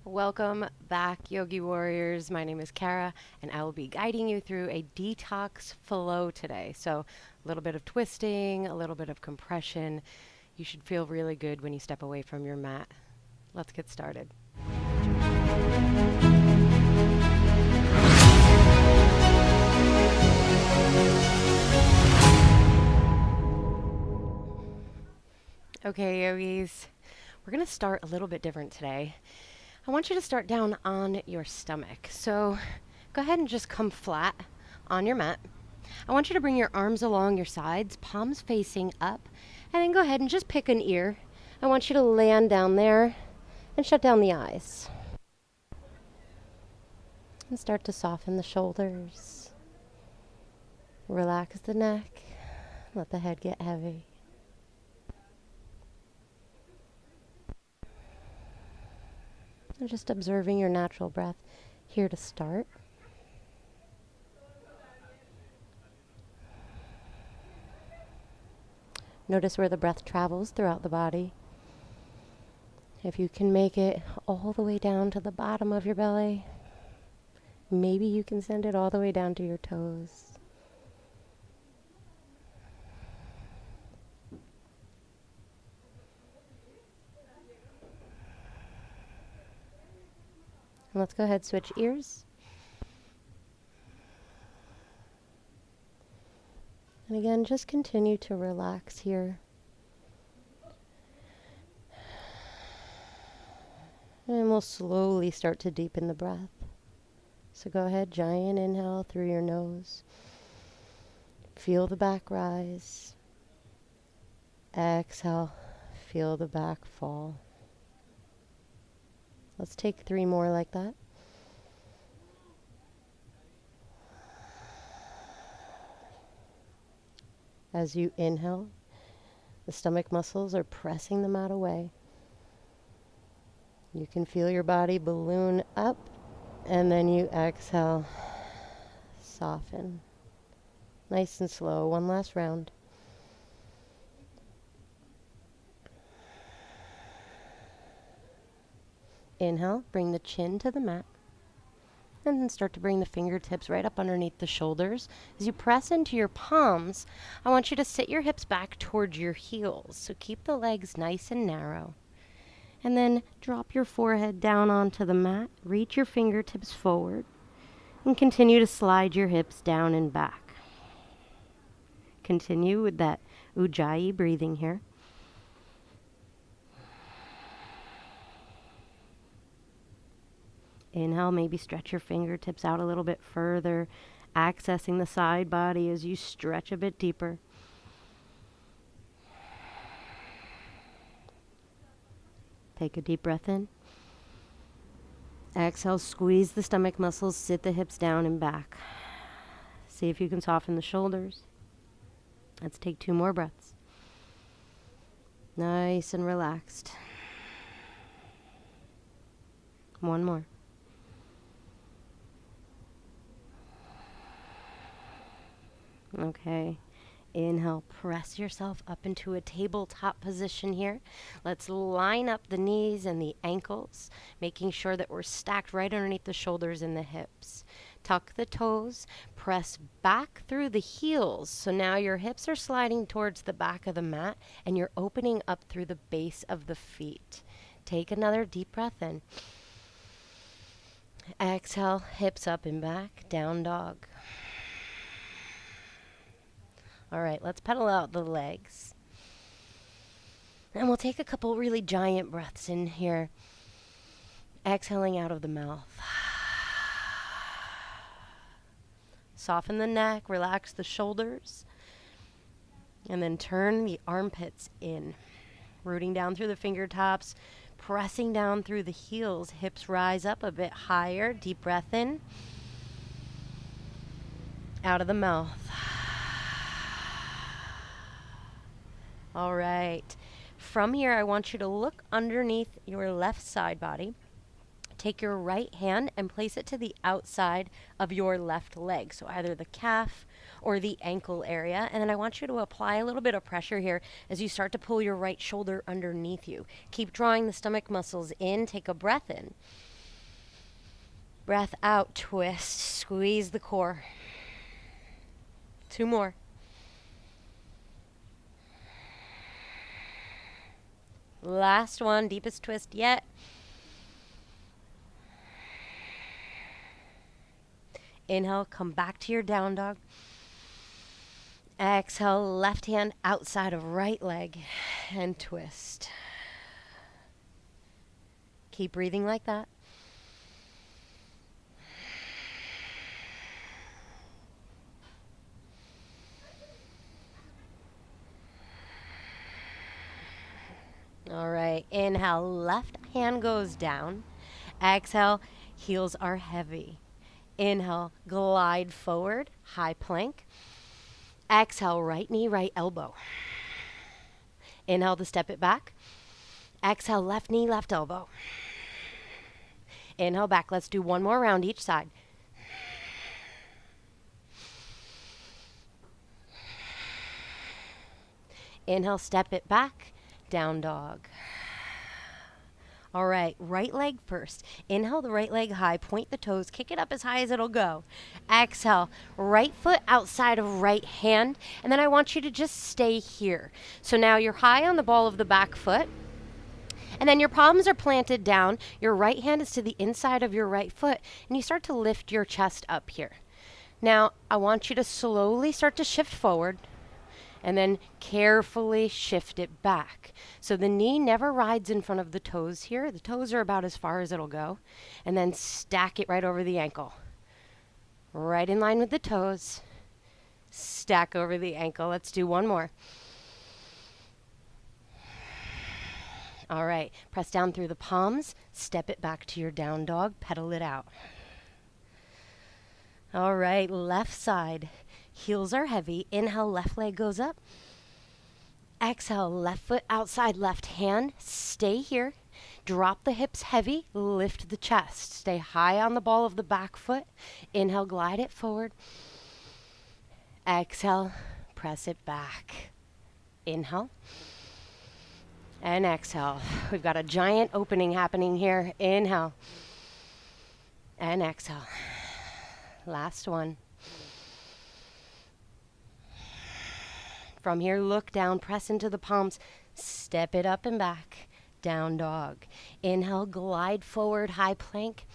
Welcome back, Yogi Warriors. My name is Kara, and I will be guiding you through a detox flow today. So, a little bit of twisting, a little bit of compression. You should feel really good when you step away from your mat. Let's get started. Okay, yogis, we're going to start a little bit different today. I want you to start down on your stomach. So go ahead and just come flat on your mat. I want you to bring your arms along your sides, palms facing up, and then go ahead and just pick an ear. I want you to land down there and shut down the eyes. And start to soften the shoulders. Relax the neck. Let the head get heavy. And just observing your natural breath here to start. Notice where the breath travels throughout the body. If you can make it all the way down to the bottom of your belly, maybe you can send it all the way down to your toes. And let's go ahead, switch ears. And again, just continue to relax here. And we'll slowly start to deepen the breath. So go ahead, giant inhale through your nose. Feel the back rise. Exhale, feel the back fall. Let's take 3 more like that. As you inhale, the stomach muscles are pressing the mat away. You can feel your body balloon up, and then you exhale, soften. Nice and slow. One last round. Inhale, bring the chin to the mat. And then start to bring the fingertips right up underneath the shoulders. As you press into your palms, I want you to sit your hips back towards your heels. So keep the legs nice and narrow. And then drop your forehead down onto the mat. Reach your fingertips forward. And continue to slide your hips down and back. Continue with that Ujjayi breathing here. Inhale, maybe stretch your fingertips out a little bit further, accessing the side body as you stretch a bit deeper. Take a deep breath in. Exhale, squeeze the stomach muscles, sit the hips down and back. See if you can soften the shoulders. Let's take 2 more breaths. Nice and relaxed. 1 more. Okay. Inhale, press yourself up into a tabletop position here. Let's line up the knees and the ankles, making sure that we're stacked right underneath the shoulders and the hips. Tuck the toes, press back through the heels. So now your hips are sliding towards the back of the mat and you're opening up through the base of the feet. Take another deep breath in. Exhale, hips up and back, down dog. All right, let's pedal out the legs. And we'll take a couple really giant breaths in here. Exhaling out of the mouth. Soften the neck, relax the shoulders. And then turn the armpits in. Rooting down through the fingertips, pressing down through the heels. Hips rise up a bit higher. Deep breath in. Out of the mouth. All right. From here, I want you to look underneath your left side body. Take your right hand and place it to the outside of your left leg. So either the calf or the ankle area. And then I want you to apply a little bit of pressure here as you start to pull your right shoulder underneath you. Keep drawing the stomach muscles in. Take a breath in. Breath out, twist, squeeze the core. 2 more. Last one, deepest twist yet. Inhale, come back to your down dog. Exhale, left hand outside of right leg and twist. Keep breathing like that. All right, inhale, left hand goes down. Exhale, heels are heavy. Inhale, glide forward, high plank. Exhale, right knee, right elbow. Inhale to step it back. Exhale, left knee, left elbow. Inhale back. Let's do 1 more round each side. Inhale, step it back, down dog. All right, right leg first. Inhale the right leg high, point the toes, kick it up as high as it'll go. Exhale, right foot outside of right hand, and then I want you to just stay here. So now you're high on the ball of the back foot, and then your palms are planted down. Your right hand is to the inside of your right foot, and you start to lift your chest up here. Now, I want you to slowly start to shift forward, and then carefully shift it back. So the knee never rides in front of the toes here. The toes are about as far as it'll go. And then stack it right over the ankle. Right in line with the toes. Stack over the ankle. Let's do 1 more. All right, press down through the palms. Step it back to your down dog. Pedal it out. All right, left side. Heels are heavy. Inhale, left leg goes up. Exhale, left foot outside, left hand. Stay here. Drop the hips heavy. Lift the chest. Stay high on the ball of the back foot. Inhale, glide it forward. Exhale, press it back. Inhale. And exhale. We've got a giant opening happening here. Inhale. And exhale. Last one. From here, look down, press into the palms, step it up and back, down dog. Inhale, glide forward, high plank.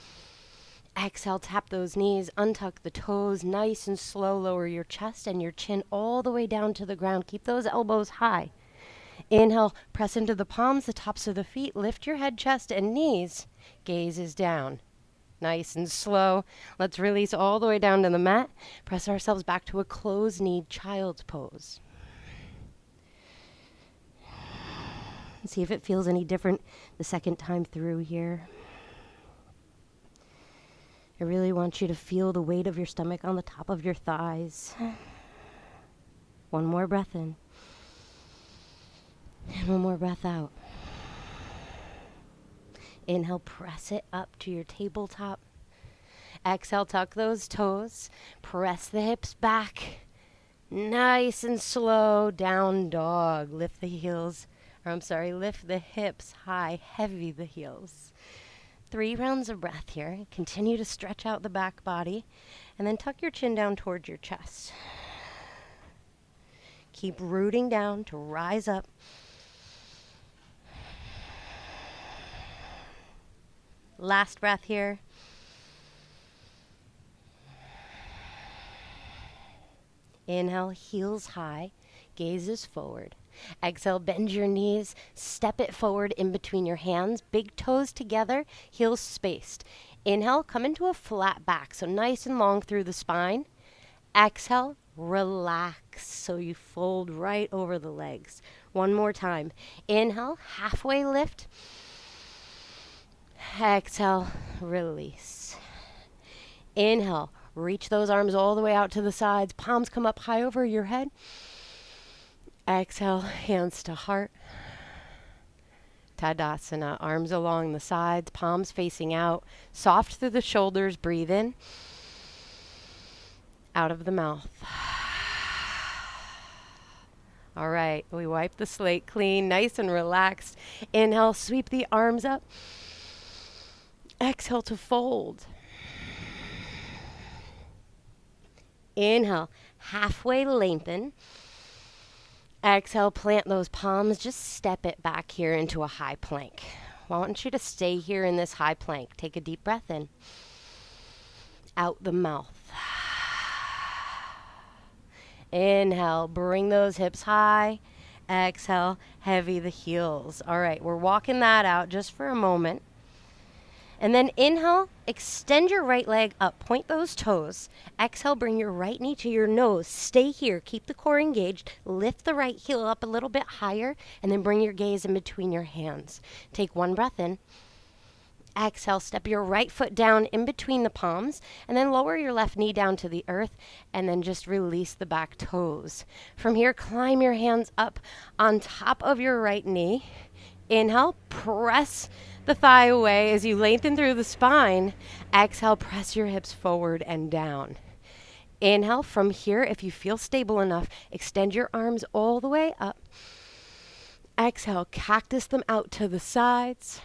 Exhale, tap those knees, untuck the toes, nice and slow, lower your chest and your chin all the way down to the ground. Keep those elbows high. Inhale, press into the palms, the tops of the feet, lift your head, chest, and knees. Gaze is down. Nice and slow. Let's release all the way down to the mat. Press ourselves back to a closed-kneed child's pose. See if it feels any different the second time through here. I really want you to feel the weight of your stomach on the top of your thighs. 1 more breath in. And 1 more breath out. Inhale, press it up to your tabletop. Exhale, tuck those toes. Press the hips back. Nice and slow, down dog. Lift the heels. Lift the hips high, heavy the heels. 3 rounds of breath here. Continue to stretch out the back body, and then tuck your chin down towards your chest. Keep rooting down to rise up. Last breath here. Inhale, heels high, gazes forward. Exhale, bend your knees, step it forward in between your hands, big toes together, heels spaced. Inhale, come into a flat back, so nice and long through the spine. Exhale, relax, so you fold right over the legs. 1 more time. Inhale, halfway lift. Exhale, release. Inhale, reach those arms all the way out to the sides, palms come up high over your head. Exhale, hands to heart. Tadasana, arms along the sides, palms facing out, soft through the shoulders, breathe in, out of the mouth. All right, we wipe the slate clean, nice and relaxed. Inhale, sweep the arms up. Exhale to fold. Inhale, halfway lengthen. Exhale, plant those palms. Just step it back here into a high plank. I want you to stay here in this high plank. Take a deep breath in. Out the mouth. Inhale, bring those hips high. Exhale, heavy the heels. All right, we're walking that out just for a moment. And then inhale, extend your right leg up, point those toes. Exhale, bring your right knee to your nose. Stay here, keep the core engaged. Lift the right heel up a little bit higher, and then bring your gaze in between your hands. Take one breath in. Exhale, step your right foot down in between the palms, and then lower your left knee down to the earth, and then just release the back toes. From here, climb your hands up on top of your right knee. Inhale, press the thigh away as you lengthen through the spine. Exhale, press your hips forward and down. Inhale, from here, if you feel stable enough, extend your arms all the way up. Exhale, cactus them out to the sides,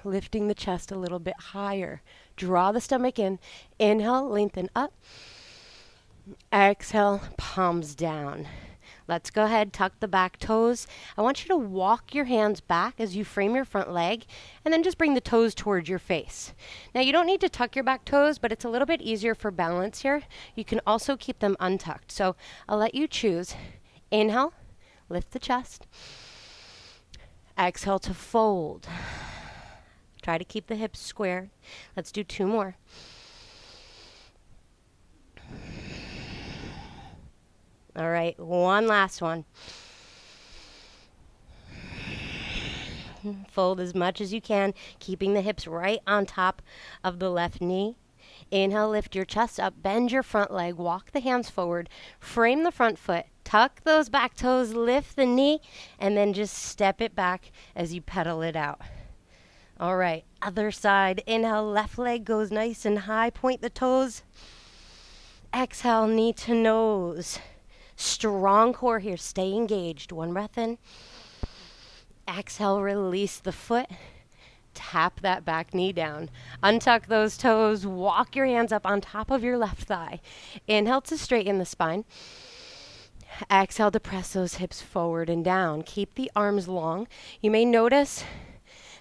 lifting the chest a little bit higher. Draw the stomach in. Inhale, lengthen up. Exhale, palms down. Let's go ahead, tuck the back toes. I want you to walk your hands back as you frame your front leg, and then just bring the toes towards your face. Now, you don't need to tuck your back toes, but it's a little bit easier for balance here. You can also keep them untucked. So I'll let you choose. Inhale, lift the chest. Exhale to fold. Try to keep the hips square. Let's do two more. All right, one last one. Fold as much as you can, keeping the hips right on top of the left knee. Inhale, lift your chest up, bend your front leg, walk the hands forward, frame the front foot, tuck those back toes, lift the knee, and then just step it back as you pedal it out. All right, other side. Inhale, left leg goes nice and high, point the toes. Exhale, knee to nose. Strong core here, stay engaged. One breath in. Exhale, release the foot. Tap that back knee down. Untuck those toes. Walk your hands up on top of your left thigh. Inhale to straighten the spine. Exhale to press those hips forward and down. Keep the arms long. You may notice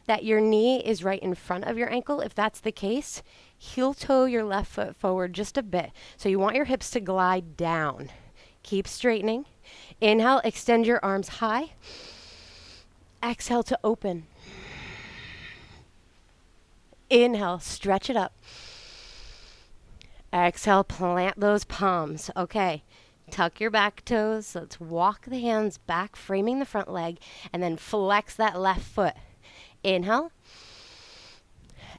that your knee is right in front of your ankle. If that's the case, heel toe your left foot forward just a bit. So you want your hips to glide down. Keep straightening. Inhale, extend your arms high. Exhale to open. Inhale, stretch it up. Exhale, plant those palms. Okay, tuck your back toes. Let's walk the hands back, framing the front leg, and then flex that left foot. Inhale.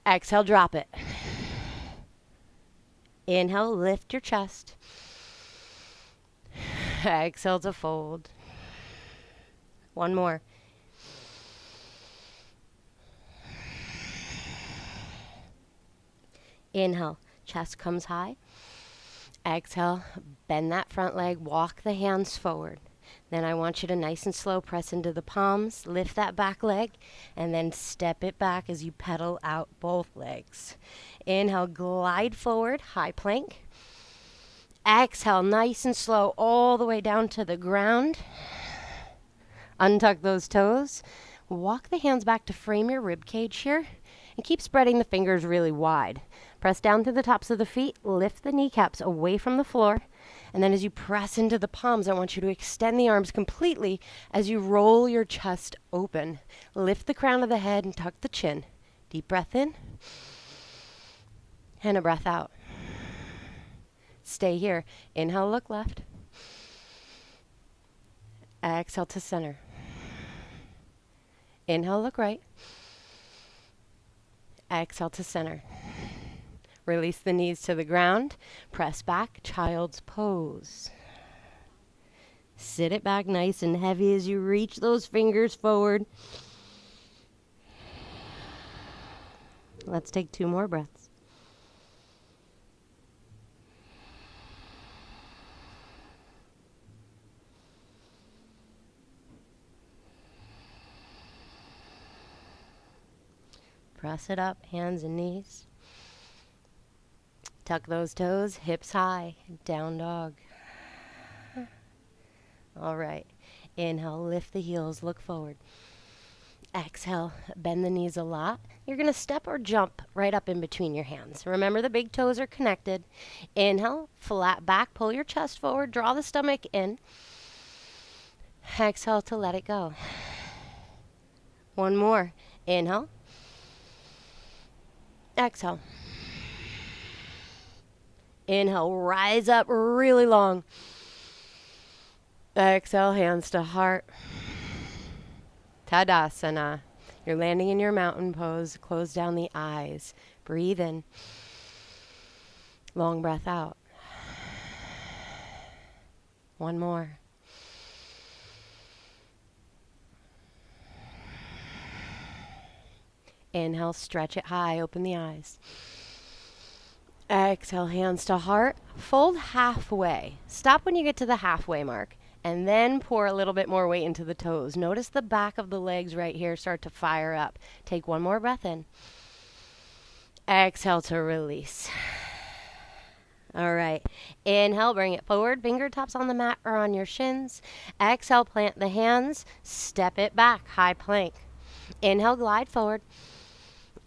Exhale, drop it. Inhale, lift your chest. Exhale to fold. One more. Inhale, chest comes high. Exhale, bend that front leg, walk the hands forward. Then I want you to nice and slow press into the palms, lift that back leg, and then step it back as you pedal out both legs. Inhale, glide forward, high plank. Exhale, nice and slow, all the way down to the ground. Untuck those toes. Walk the hands back to frame your rib cage here, and keep spreading the fingers really wide. Press down through the tops of the feet, lift the kneecaps away from the floor, and then as you press into the palms, I want you to extend the arms completely as you roll your chest open. Lift the crown of the head and tuck the chin. Deep breath in, and a breath out. Stay here. Inhale, look left. Exhale to center. Inhale, look right. Exhale to center. Release the knees to the ground. Press back, child's pose. Sit it back nice and heavy as you reach those fingers forward. Let's take two more breaths. Press it up, hands and knees. Tuck those toes, hips high, down dog. All right. Inhale, lift the heels, look forward. Exhale, bend the knees a lot. You're going to step or jump right up in between your hands. Remember, the big toes are connected. Inhale, flat back, pull your chest forward, draw the stomach in. Exhale to let it go. One more. Inhale. Exhale. Inhale, rise up really long. Exhale, hands to heart. Tadasana. You're landing in your mountain pose. Close down the eyes. Breathe in. Long breath out. One more. Inhale, stretch it high, open the eyes. Exhale, hands to heart. Fold halfway. Stop when you get to the halfway mark, and then pour a little bit more weight into the toes. Notice the back of the legs right here start to fire up. Take one more breath in. Exhale to release. All right. Inhale, bring it forward. Fingertips on the mat or on your shins. Exhale, plant the hands. Step it back. High plank. Inhale, glide forward.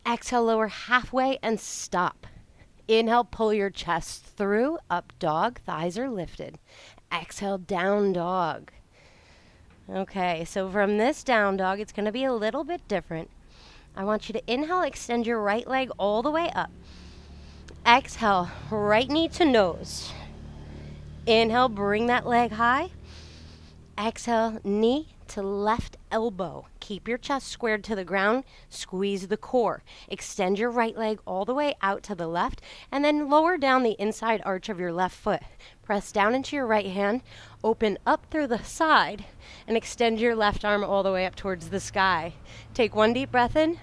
Exhale, lower halfway and stop. Inhale, pull your chest through. Up dog. Thighs are lifted. Exhale, down dog. Okay, so from this down dog, it's going to be a little bit different. I want you to inhale, extend your right leg all the way up. Exhale, right knee to nose. Inhale, bring that leg high. Exhale, knee to left elbow. Keep your chest squared to the ground. Squeeze the core. Extend your right leg all the way out to the left, and then lower down the inside arch of your left foot. Press down into your right hand. Open up through the side, and extend your left arm all the way up towards the sky. Take one deep breath in.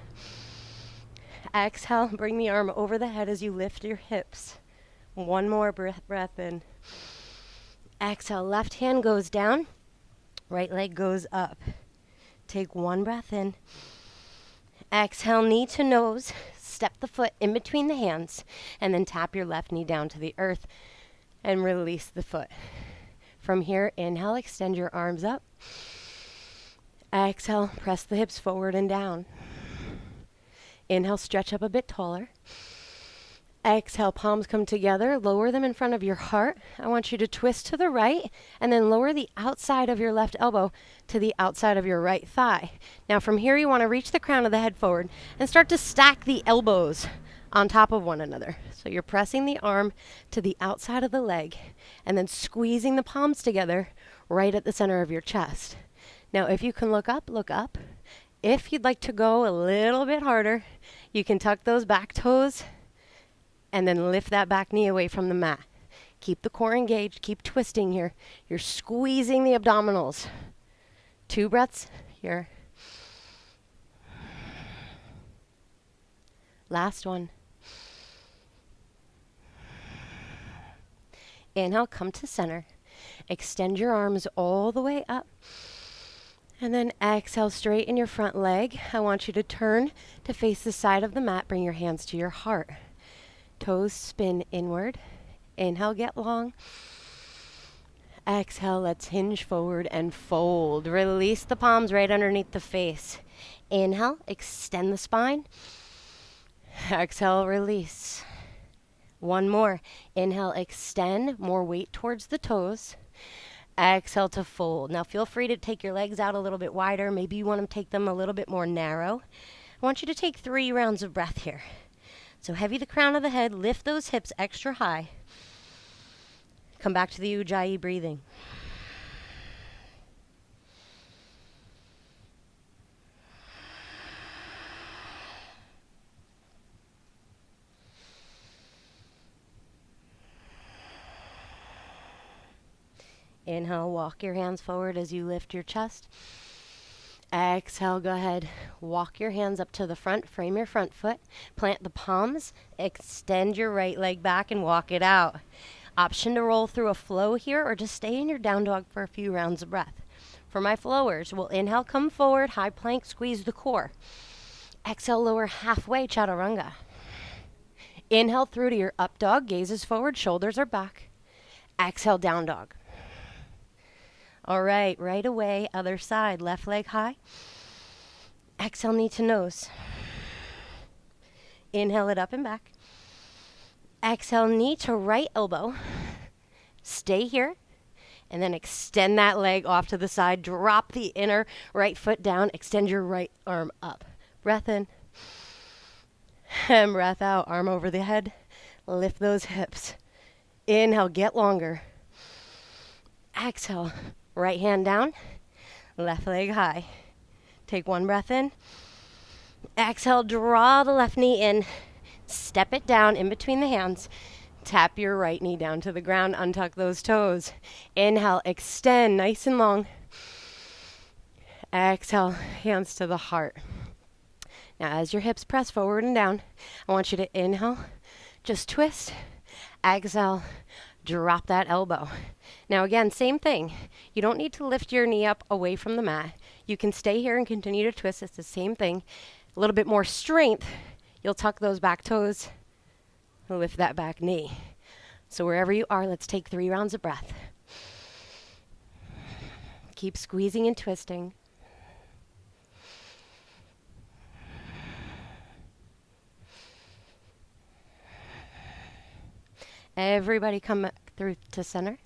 Exhale, bring the arm over the head as you lift your hips. One more breath in. Exhale, left hand goes down. Right leg goes up. Take one breath in. Exhale, knee to nose. Step the foot in between the hands, and then tap your left knee down to the earth and release the foot. From here, inhale, extend your arms up. Exhale, press the hips forward and down. Inhale, stretch up a bit taller. Exhale, palms come together. Lower them in front of your heart. I want you to twist to the right and then lower the outside of your left elbow to the outside of your right thigh. Now from here, you want to reach the crown of the head forward and start to stack the elbows on top of one another. So you're pressing the arm to the outside of the leg and then squeezing the palms together right at the center of your chest. Now if you can look up, look up. If you'd like to go a little bit harder, you can tuck those back toes and then lift that back knee away from the mat. Keep the core engaged. Keep twisting here. You're squeezing the abdominals. 2 breaths here. Last one. Inhale, come to center. Extend your arms all the way up. And then exhale, straighten your front leg. I want you to turn to face the side of the mat. Bring your hands to your heart. Toes spin inward. Inhale, get long. Exhale, let's hinge forward and fold. Release the palms right underneath the face. Inhale, extend the spine. Exhale, release. One more. Inhale, extend, more weight towards the toes. Exhale to fold. Now feel free to take your legs out a little bit wider. Maybe you want to take them a little bit more narrow. I want you to take 3 rounds of breath here. So heavy the crown of the head, lift those hips extra high. Come back to the Ujjayi breathing. Inhale, walk your hands forward as you lift your chest. Exhale, go ahead. Walk your hands up to the front, frame your front foot, plant the palms, extend your right leg back and walk it out. Option to roll through a flow here or just stay in your down dog for a few rounds of breath. For my flowers, we'll inhale, come forward, high plank, squeeze the core. Exhale, lower halfway, chaturanga. Inhale through to your up dog. Gazes forward, shoulders are back. Exhale, down dog. All right, right away, other side. Left leg high. Exhale, knee to nose. Inhale it up and back. Exhale, knee to right elbow. Stay here. And then extend that leg off to the side. Drop the inner right foot down. Extend your right arm up. Breath in. And breath out. Arm over the head. Lift those hips. Inhale, get longer. Exhale, right hand down. Left leg high. Take one breath in. Exhale, draw the left knee in. Step it down in between the hands. Tap your right knee down to the ground. Untuck those toes. Inhale, extend nice and long. Exhale, hands to the heart. Now, as your hips press forward and down, I want you to inhale, just twist. Exhale, drop that elbow. Now, again, same thing. You don't need to lift your knee up away from the mat. You can stay here and continue to twist. It's the same thing. A little bit more strength. You'll tuck those back toes. Lift that back knee. So wherever you are, let's take 3 rounds of breath. Keep squeezing and twisting. Everybody come back through to center.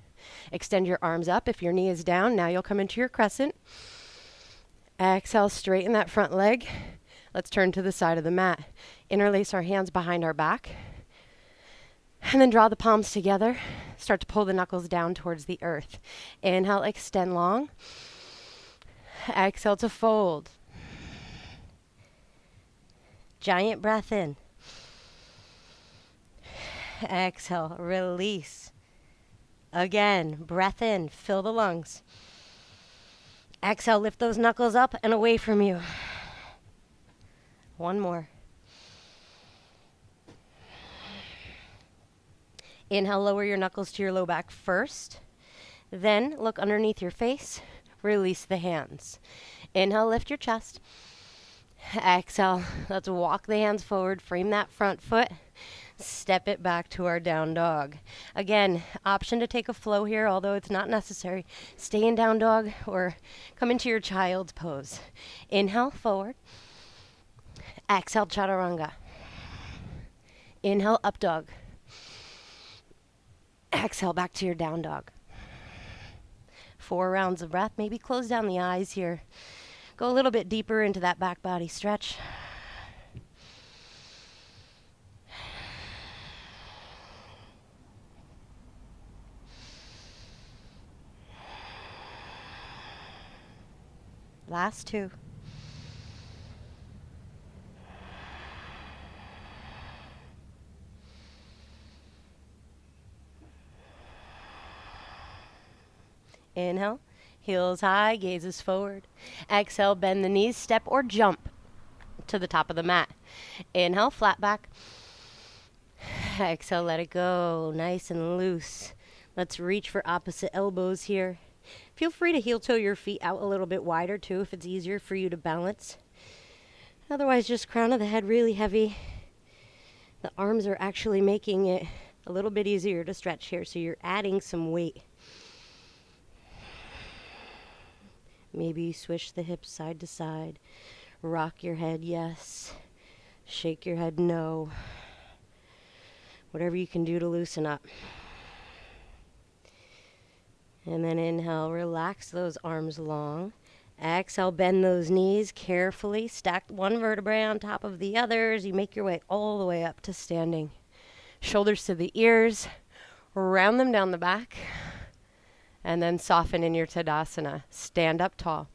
Extend your arms up. If your knee is down, now you'll come into your crescent. Exhale, straighten that front leg. Let's turn to the side of the mat. Interlace our hands behind our back. And then draw the palms together. Start to pull the knuckles down towards the earth. Inhale, extend long. Exhale to fold. Giant breath in. Exhale, release. Again, breath in, fill the lungs. Exhale, lift those knuckles up and away from you. One more. Inhale, lower your knuckles to your low back first. Then look underneath your face. Release the hands. Inhale, lift your chest. Exhale, let's walk the hands forward. Frame that front foot. Step it back to our down dog. Again, option to take a flow here, although it's not necessary. Stay in down dog or come into your child's pose. Inhale, forward. Exhale, chaturanga. Inhale, up dog. Exhale, back to your down dog. 4 rounds of breath. Maybe close down the eyes here. Go a little bit deeper into that back body stretch. Last 2. Inhale, heels high, gazes forward. Exhale, bend the knees, step or jump to the top of the mat. Inhale, flat back. Exhale, let it go, nice and loose. Let's reach for opposite elbows here. Feel free to heel toe your feet out a little bit wider too if it's easier for you to balance. Otherwise, just crown of the head really heavy. The arms are actually making it a little bit easier to stretch here, so you're adding some weight. Maybe you swish the hips side to side. Rock your head, yes. Shake your head, no. Whatever you can do to loosen up. And then inhale, relax those arms long. Exhale, bend those knees carefully. Stack one vertebrae on top of the other as you make your way all the way up to standing. Shoulders to the ears. Round them down the back. And then soften in your Tadasana. Stand up tall.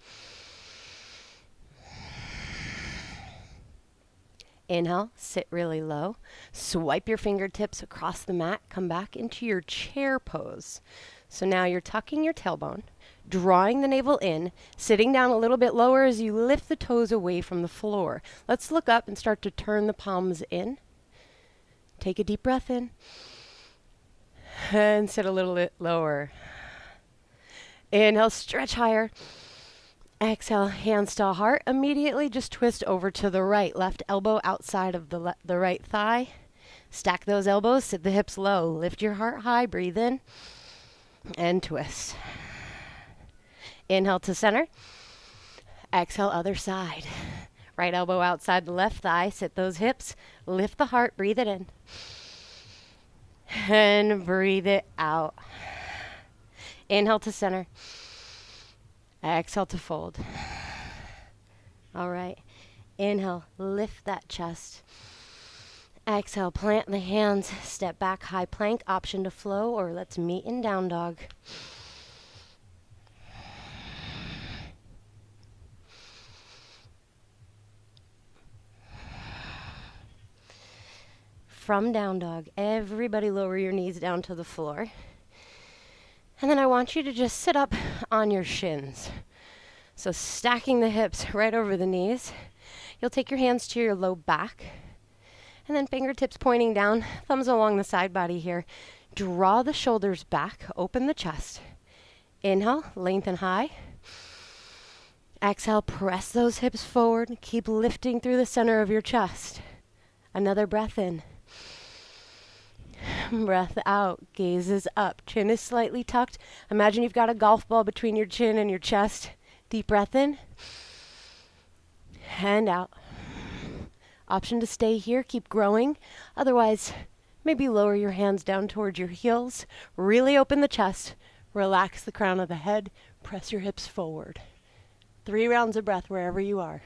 Inhale, sit really low. Swipe your fingertips across the mat. Come back into your chair pose. So now you're tucking your tailbone, drawing the navel in, sitting down a little bit lower as you lift the toes away from the floor. Let's look up and start to turn the palms in. Take a deep breath in. And sit a little bit lower. Inhale, stretch higher. Exhale, hands to heart. Immediately just twist over to the right. Left elbow outside of the right thigh. Stack those elbows, sit the hips low. Lift your heart high, breathe in, and twist. Inhale to center. Exhale, other side. Right elbow outside the left thigh, sit those hips, lift the heart, breathe it in. And breathe it out. Inhale to center. Exhale to fold. All right. Inhale, lift that chest. Exhale, plant the hands, step back, high plank, option to flow, or let's meet in down dog. From down dog, everybody lower your knees down to the floor. And then I want you to just sit up on your shins. So stacking the hips right over the knees. You'll take your hands to your low back. And then fingertips pointing down, thumbs along the side body here. Draw the shoulders back, open the chest. Inhale, lengthen high. Exhale, press those hips forward. Keep lifting through the center of your chest. Another breath in. Breath out, gaze is up, chin is slightly tucked. Imagine you've got a golf ball between your chin and your chest. Deep breath in and out. Option to stay here, keep growing. Otherwise, maybe lower your hands down towards your heels. Really open the chest, relax the crown of the head, press your hips forward. 3 rounds of breath wherever you are.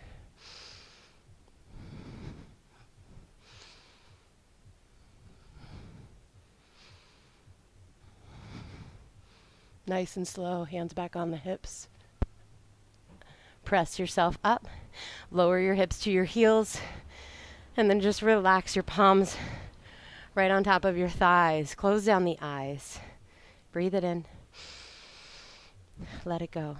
Nice and slow, hands back on the hips. Press yourself up, lower your hips to your heels, and then just relax your palms right on top of your thighs. Close down the eyes. Breathe it in. Let it go.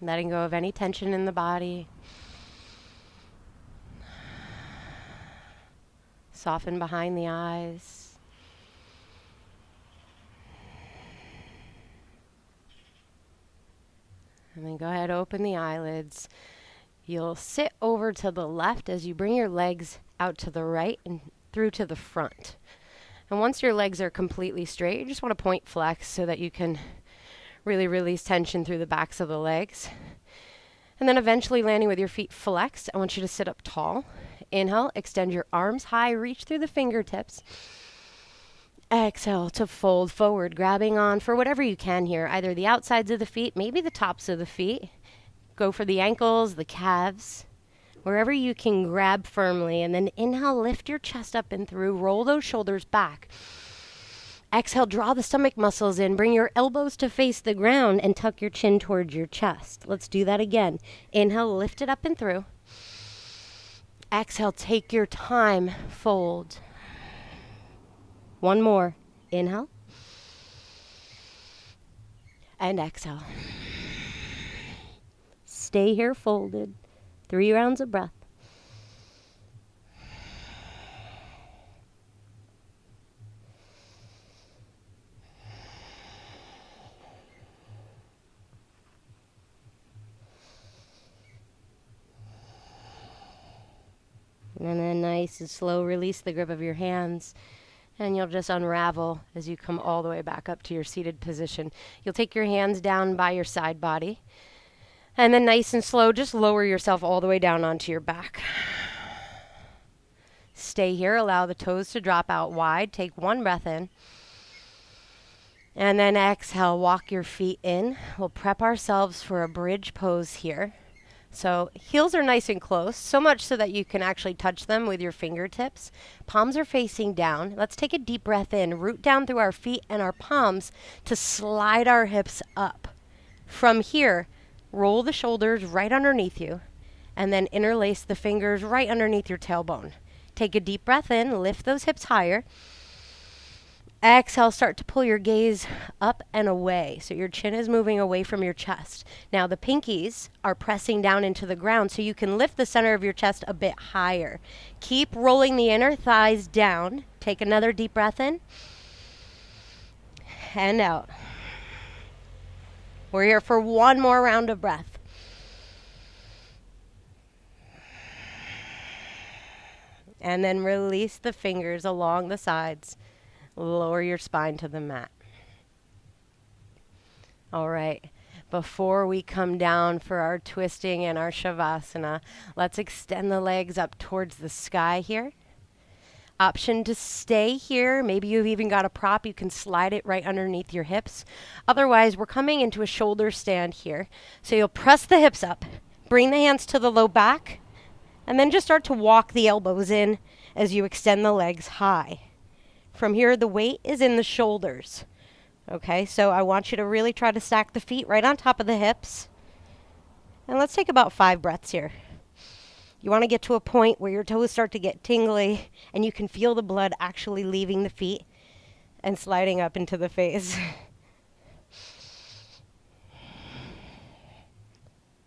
Letting go of any tension in the body. Soften behind the eyes. And then go ahead, open the eyelids. You'll sit over to the left as you bring your legs out to the right and through to the front. And once your legs are completely straight, you just want to point flex so that you can really release tension through the backs of the legs. And then eventually landing with your feet flexed, I want you to sit up tall. Inhale, extend your arms high, reach through the fingertips. Exhale to fold forward, grabbing on for whatever you can here, either the outsides of the feet, maybe the tops of the feet. Go for the ankles, the calves, wherever you can grab firmly. And then inhale, lift your chest up and through, roll those shoulders back. Exhale, draw the stomach muscles in. Bring your elbows to face the ground and tuck your chin towards your chest. Let's do that again. Inhale, lift it up and through. Exhale, take your time, fold. One more. Inhale. And exhale. Stay here folded. 3 rounds of breath. And then nice and slow, release the grip of your hands. And you'll just unravel as you come all the way back up to your seated position. You'll take your hands down by your side body. And then nice and slow, just lower yourself all the way down onto your back. Stay here. Allow the toes to drop out wide. Take 1 breath in. And then exhale, walk your feet in. We'll prep ourselves for a bridge pose here. So heels are nice and close, so much so that you can actually touch them with your fingertips. Palms are facing down. Let's take a deep breath in, root down through our feet and our palms to slide our hips up. From here, roll the shoulders right underneath you, and then interlace the fingers right underneath your tailbone. Take a deep breath in, lift those hips higher. Exhale, start to pull your gaze up and away. So your chin is moving away from your chest. Now the pinkies are pressing down into the ground so you can lift the center of your chest a bit higher. Keep rolling the inner thighs down. Take another deep breath in and out. We're here for one more round of breath. And then release the fingers along the sides. Lower your spine to the mat. All right. Before we come down for our twisting and our Savasana, let's extend the legs up towards the sky here. Option to stay here. Maybe you've even got a prop. You can slide it right underneath your hips. Otherwise, we're coming into a shoulder stand here. So you'll press the hips up, bring the hands to the low back, and then just start to walk the elbows in as you extend the legs high. From here, the weight is in the shoulders. Okay, so I want you to really try to stack the feet right on top of the hips. And let's take about 5 breaths here. You want to get to a point where your toes start to get tingly and you can feel the blood actually leaving the feet and sliding up into the face.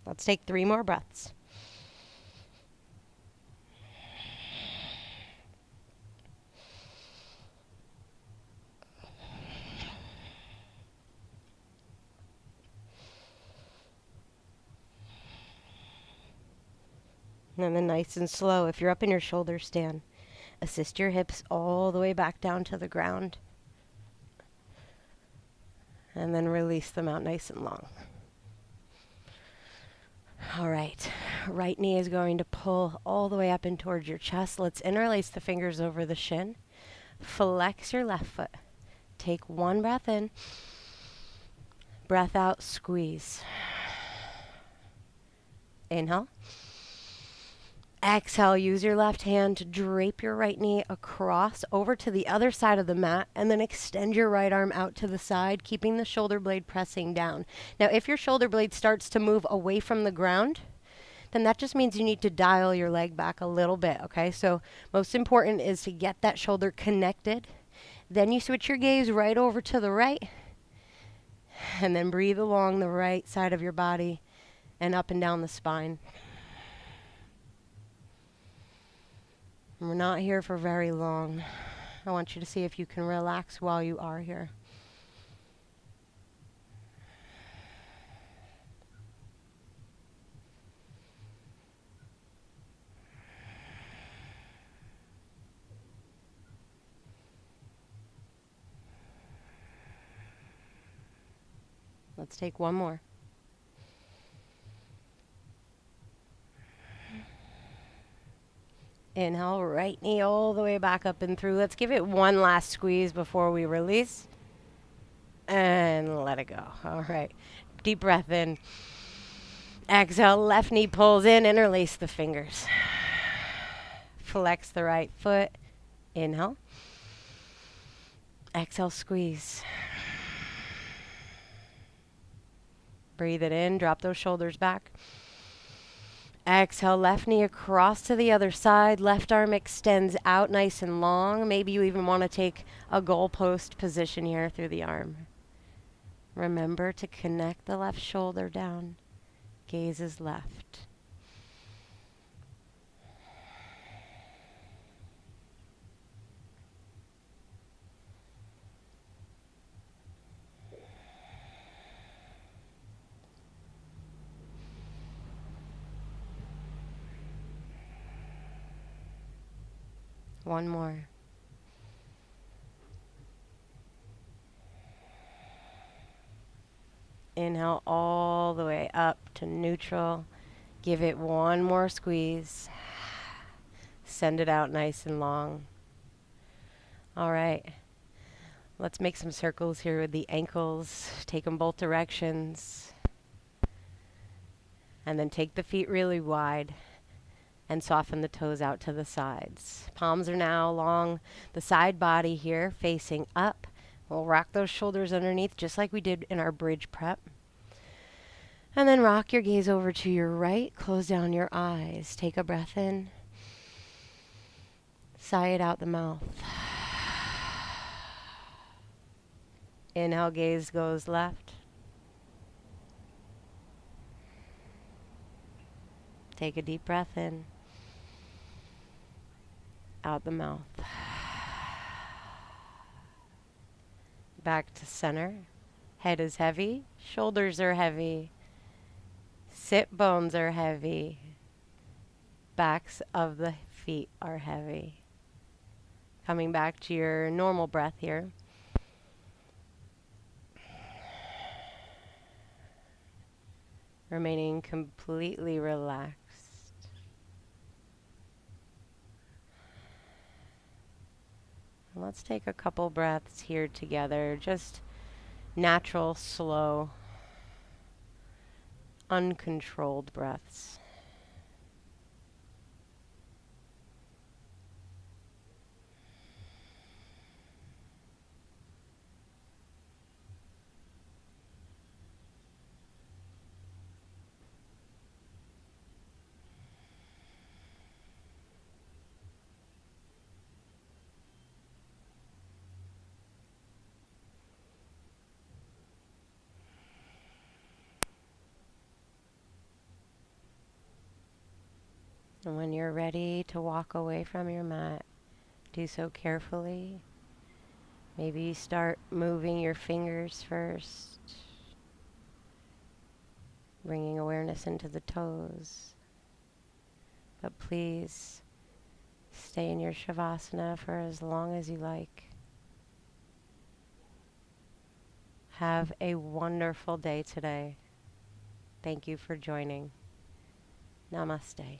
Let's take 3 more breaths. And then nice and slow, if you're up in your shoulder stand, assist your hips all the way back down to the ground. And then release them out nice and long. All right, right knee is going to pull all the way up and towards your chest. Let's interlace the fingers over the shin. Flex your left foot. Take 1 breath in. Breath out, squeeze. Inhale. Exhale, use your left hand to drape your right knee across over to the other side of the mat and then extend your right arm out to the side, keeping the shoulder blade pressing down. Now, if your shoulder blade starts to move away from the ground, then that just means you need to dial your leg back a little bit, okay? So most important is to get that shoulder connected. Then you switch your gaze right over to the right and then breathe along the right side of your body and up and down the spine. We're not here for very long. I want you to see if you can relax while you are here. Let's take 1 more. Inhale, right knee all the way back up and through. Let's give it 1 last squeeze before we release. And let it go. All right. Deep breath in. Exhale, left knee pulls in. Interlace the fingers. Flex the right foot. Inhale. Exhale, squeeze. Breathe it in. Drop those shoulders back. Exhale, left knee across to the other side. Left arm extends out nice and long. Maybe you even want to take a goalpost position here through the arm. Remember to connect the left shoulder down. Gaze is left. One more. Inhale all the way up to neutral. Give it 1 more squeeze. Send it out nice and long. All right. Let's make some circles here with the ankles. Take them both directions. And then take the feet really wide and soften the toes out to the sides. Palms are now along the side body here, facing up. We'll rock those shoulders underneath just like we did in our bridge prep. And then rock your gaze over to your right. Close down your eyes. Take a breath in. Sigh it out the mouth. Inhale, gaze goes left. Take a deep breath in. Out the mouth. Back to center. Head is heavy, shoulders are heavy, sit bones are heavy, backs of the feet are heavy. Coming back to your normal breath here. Remaining completely relaxed. And let's take a couple breaths here together, just natural, slow, uncontrolled breaths. And when you're ready to walk away from your mat, do so carefully. Maybe start moving your fingers first, bringing awareness into the toes. But please stay in your Savasana for as long as you like. Have a wonderful day today. Thank you for joining. Namaste.